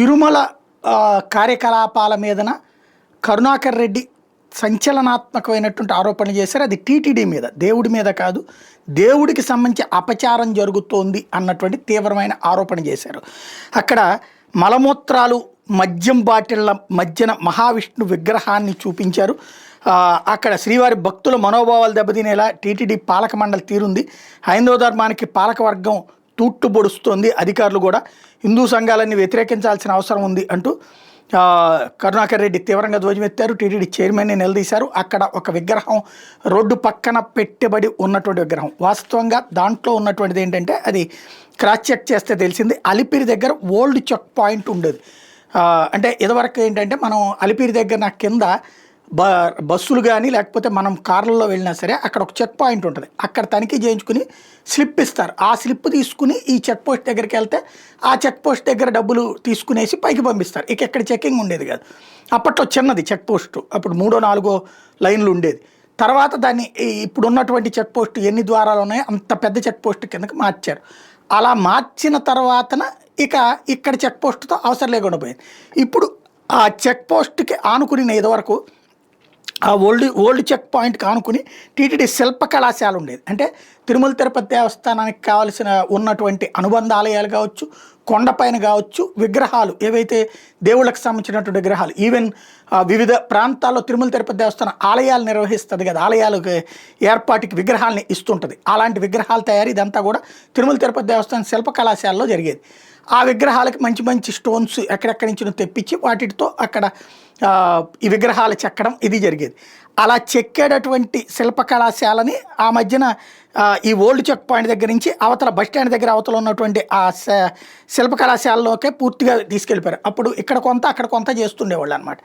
తిరుమల కార్యకలాపాల మీదన కరుణాకర్ రెడ్డి సంచలనాత్మకమైనటువంటి ఆరోపణలు చేశారు. అది టీటీడీ మీద, దేవుడి మీద కాదు. దేవుడికి సంబంధించి అపచారం జరుగుతోంది అన్నటువంటి తీవ్రమైన ఆరోపణ చేశారు. అక్కడ మలమూత్రాలు మద్యం బాటిళ్ల మధ్యన మహావిష్ణు విగ్రహాన్ని చూపించారు. అక్కడ శ్రీవారి భక్తుల మనోభావాలు దెబ్బతినేలా టీటీడీ పాలక మండలి తీరుంది. హైందవ ధర్మానికి పాలకవర్గం తూట్టుబొడుస్తోంది. అధికారులు కూడా హిందూ సంఘాలన్నీ వ్యతిరేకించాల్సిన అవసరం ఉంది అంటూ కరుణాకర్ రెడ్డి తీవ్రంగా ధ్వజమెత్తారు. టీటీడీ చైర్మన్ని నిలదీశారు. అక్కడ ఒక విగ్రహం రోడ్డు పక్కన పెట్టబడి ఉన్నటువంటి విగ్రహం, వాస్తవంగా దాంట్లో ఉన్నటువంటిది ఏంటంటే అది క్రాస్ చెక్ చేస్తే తెలిసింది. అలిపిరి దగ్గర ఓల్డ్ చెక్ పాయింట్ ఉండేది. అంటే ఇదివరకు ఏంటంటే మనం అలిపిరి దగ్గర నా కింద బస్సులు కానీ లేకపోతే మనం కార్లలో వెళ్ళినా సరే అక్కడ ఒక చెక్ పాయింట్ ఉంటుంది. అక్కడ తనిఖీ చేయించుకుని స్లిప్ ఇస్తారు. ఆ స్లిప్ తీసుకుని ఈ చెక్ పోస్ట్ దగ్గరికి వెళ్తే ఆ చెక్ పోస్ట్ దగ్గర డబ్బులు తీసుకునేసి పైకి పంపిస్తారు. ఇక ఎక్కడ చెకింగ్ ఉండేది కాదు. అప్పట్లో చిన్నది చెక్ పోస్ట్, అప్పుడు 3-4 లైన్లు ఉండేది. తర్వాత దాన్ని ఇప్పుడు ఉన్నటువంటి చెక్ పోస్ట్ ఎన్ని ద్వారాలు ఉన్నాయో అంత పెద్ద చెక్ పోస్ట్ కిందకి మార్చారు. అలా మార్చిన తర్వాతన ఇక ఇక్కడ చెక్ పోస్ట్తో అవసరం లేకుండా పోయింది. ఇప్పుడు ఆ చెక్ పోస్ట్కి ఆనుకుని ఇదివరకు ఆ ఓల్డ్ చెక్ పాయింట్కి ఆనుకుని టీటీడీ శిల్ప కళాశాల ఉండేది. అంటే తిరుమల తిరుపతి దేవస్థానానికి కావాల్సిన ఉన్నటువంటి అనుబంధ ఆలయాలు కావచ్చు, కొండపైన కావచ్చు, విగ్రహాలు ఏవైతే దేవుళ్ళకి సంబంధించినటువంటి విగ్రహాలు, ఈవెన్ వివిధ ప్రాంతాల్లో తిరుమల తిరుపతి దేవస్థానం ఆలయాలు నిర్వహిస్తుంది కదా, ఆలయాలకు ఏర్పాటుకి విగ్రహాలని ఇస్తుంటుంది. అలాంటి విగ్రహాల తయారీ ఇదంతా కూడా తిరుమల తిరుపతి దేవస్థానం శిల్ప కళాశాలలో జరిగేది. ఆ విగ్రహాలకి మంచి మంచి స్టోన్స్ ఎక్కడెక్కడి నుంచి తెప్పించి వాటితో అక్కడ ఈ విగ్రహాలు చెక్కడం ఇది జరిగేది. అలా చెక్కేటటువంటి శిల్ప కళాశాలని ఆ మధ్యన ఈ ఓల్డ్ చెక్ పాయింట్ దగ్గర నుంచి అవతల బస్టాండ్ దగ్గర అవతల ఉన్నటువంటి ఆ శిల్ప కళాశాలలోకే పూర్తిగా తీసుకెళ్ళిపోయారు. అప్పుడు ఇక్కడ కొంత అక్కడ కొంత చేస్తుండేవాళ్ళు అనమాట.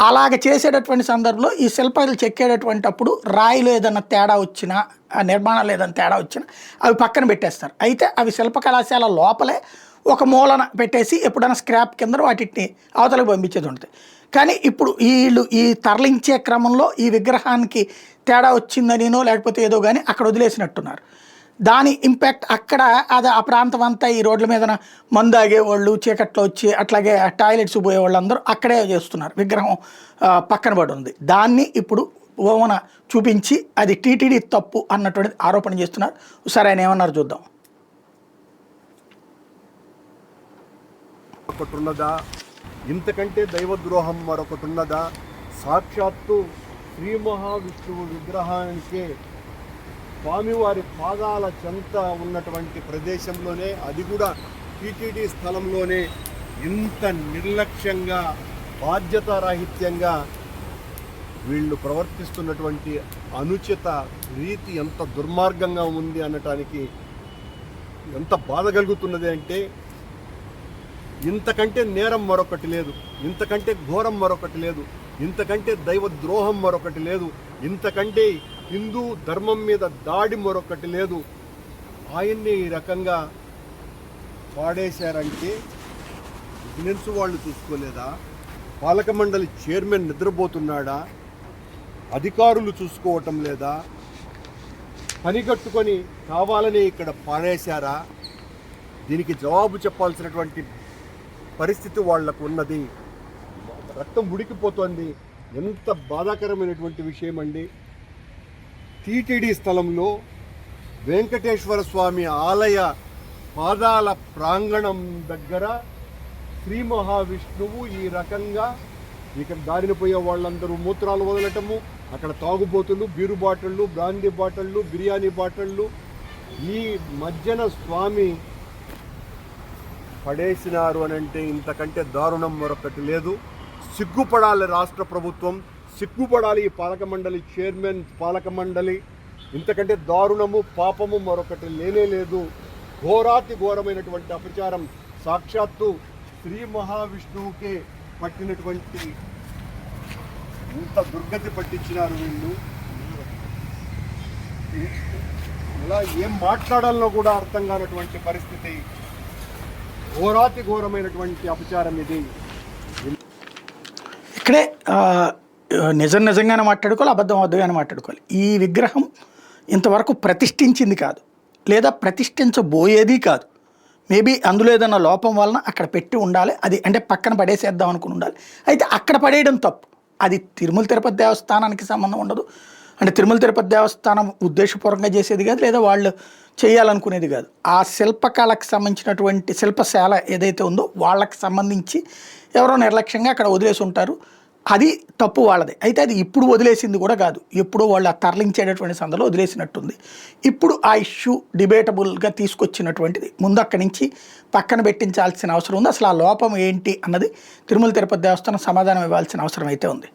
అలాగ చేసేటటువంటి సందర్భంలో ఈ శిల్పాలు చెక్కేటటువంటి అప్పుడు రాయిలో ఏదైనా తేడా వచ్చినా, ఆ నిర్మాణాలు ఏదైనా తేడా వచ్చినా అవి పక్కన పెట్టేస్తారు. అయితే అవి శిల్ప కళాశాల లోపలే ఒక మూలన పెట్టేసి ఎప్పుడైనా స్క్రాప్ కింద వాటిని అవతలకు పంపించేది ఉంటుంది. కానీ ఇప్పుడు వీళ్ళు ఈ తరలించే క్రమంలో ఈ విగ్రహానికి తేడా వచ్చిందనినో లేకపోతే ఏదో కానీ అక్కడ వదిలేసినట్టున్నారు. దాని ఇంపాక్ట్ అక్కడ అది ఆ ప్రాంతం అంతా ఈ రోడ్ల మీద మందు ఆగేవాళ్ళు, చీకట్లో వచ్చి అట్లాగే టాయిలెట్స్ పోయేవాళ్ళు అందరూ అక్కడే చేస్తున్నారు. విగ్రహం పక్కన పడి ఉంది. దాన్ని ఇప్పుడు ఓవన చూపించి అది టీటీడీ తప్పు అన్నటువంటి ఆరోపణ చేస్తున్నారు. సరే ఆయన ఏమన్నారు చూద్దాం. ఒకటున్నదా, ఇంతకంటే దైవద్రోహం మరొకటి ఉన్నదా? సాక్షాత్తు శ్రీ మహావిష్ణువు విగ్రహానికే స్వామివారి పాదాల చెంత ఉన్నటువంటి ప్రదేశంలోనే, అది కూడా టీటీడీ స్థలంలోనే ఇంత నిర్లక్ష్యంగా బాధ్యతారాహిత్యంగా వీళ్ళు ప్రవర్తిస్తున్నటువంటి అనుచిత రీతి ఎంత దుర్మార్గంగా ఉంది అనటానికి ఎంత బాధ కలుగుతున్నది అంటే, ఇంతకంటే నేరం మరొకటి లేదు, ఇంతకంటే ఘోరం మరొకటి లేదు, ఇంతకంటే దైవ ద్రోహం మరొకటి లేదు, ఇంతకంటే హిందూ ధర్మం మీద దాడి మరొకటి లేదు. ఆయన్ని ఈ రకంగా పాడేశారంటే విజిలెన్స్ వాళ్ళు చూసుకోలేదా? పాలక మండలి చైర్మన్ నిద్రపోతున్నాడా? అధికారులు చూసుకోవటం లేదా? పనిగట్టుకొని కావాలని ఇక్కడ పాడేశారా? దీనికి జవాబు చెప్పాల్సినటువంటి పరిస్థితి వాళ్లకు ఉన్నది. రక్తం ఉడికిపోతోంది. ఎంత బాధాకరమైనటువంటి విషయం అండి. టీటీడీ స్థలంలో వెంకటేశ్వర స్వామి ఆలయ పాదాల ప్రాంగణం దగ్గర శ్రీ మహావిష్ణువు ఈ రకంగా ఇక్కడ దారిన పోయే వాళ్ళందరూ మూత్రాలు వదలటము, అక్కడ తాగుబోతులు, బీరు బాటిళ్ళు, బ్రాందీ బాటిళ్ళు, బిర్యానీ బాటిళ్ళు ఈ మధ్యన స్వామి పడేసినారు అని అంటే ఇంతకంటే దారుణం మరొకటి లేదు. సిగ్గుపడాలి రాష్ట్ర ప్రభుత్వం, సిగ్గుపడాలి ఈ పాలక మండలి చైర్మన్, పాలక మండలి. ఇంతకంటే దారుణము పాపము మరొకటి లేనే లేదు. ఘోరాతి ఘోరమైనటువంటి అపచారం సాక్షాత్తు శ్రీ మహావిష్ణువుకే పట్టినటువంటి ఇంత దుర్గతి పట్టించినారు వీళ్ళు. ఇలా ఏం మాట్లాడాలో కూడా అర్థం కానటువంటి పరిస్థితి. ఘోరాతి ఘోరమైనటువంటి అపచారం ఇది. ఇక్కడే నిజంగానే మాట్లాడుకోవాలి, అబద్ధంగానే మాట్లాడుకోవాలి. ఈ విగ్రహం ఇంతవరకు ప్రతిష్ఠించింది కాదు, లేదా ప్రతిష్ఠించబోయేది కాదు. మేబీ అందులో ఏదైనా లోపం వలన అక్కడ పెట్టి ఉండాలి, అది అంటే పక్కన పడేసేద్దాం అనుకుని ఉండాలి. అయితే అక్కడ పడేయడం తప్పు. అది తిరుమల తిరుపతి దేవస్థానానికి సంబంధం ఉండదు. అంటే తిరుమల తిరుపతి దేవస్థానం ఉద్దేశపూర్వకంగా చేసేది కాదు, లేదా వాళ్ళు చేయాలనుకునేది కాదు. ఆ శిల్పకళకు సంబంధించినటువంటి శిల్పశాల ఏదైతే ఉందో వాళ్ళకి సంబంధించి ఎవరో నిర్లక్ష్యంగా అక్కడ వదిలేసి ఉంటారు. అది తప్పు వాళ్ళది. అయితే అది ఇప్పుడు వదిలేసింది కూడా కాదు, ఎప్పుడో వాళ్ళు ఆ తరలించేటటువంటి సందర్భంలో వదిలేసినట్టుంది. ఇప్పుడు ఆ ఇష్యూ డిబేటబుల్గా తీసుకొచ్చినటువంటిది. ముందు అక్కడి నుంచి పక్కన పెట్టించాల్సిన అవసరం ఉంది. అసలు ఆ లోపం ఏంటి అన్నది తిరుమల తిరుపతి దేవస్థానం సమాధానం ఇవ్వాల్సిన అవసరం అయితే ఉంది.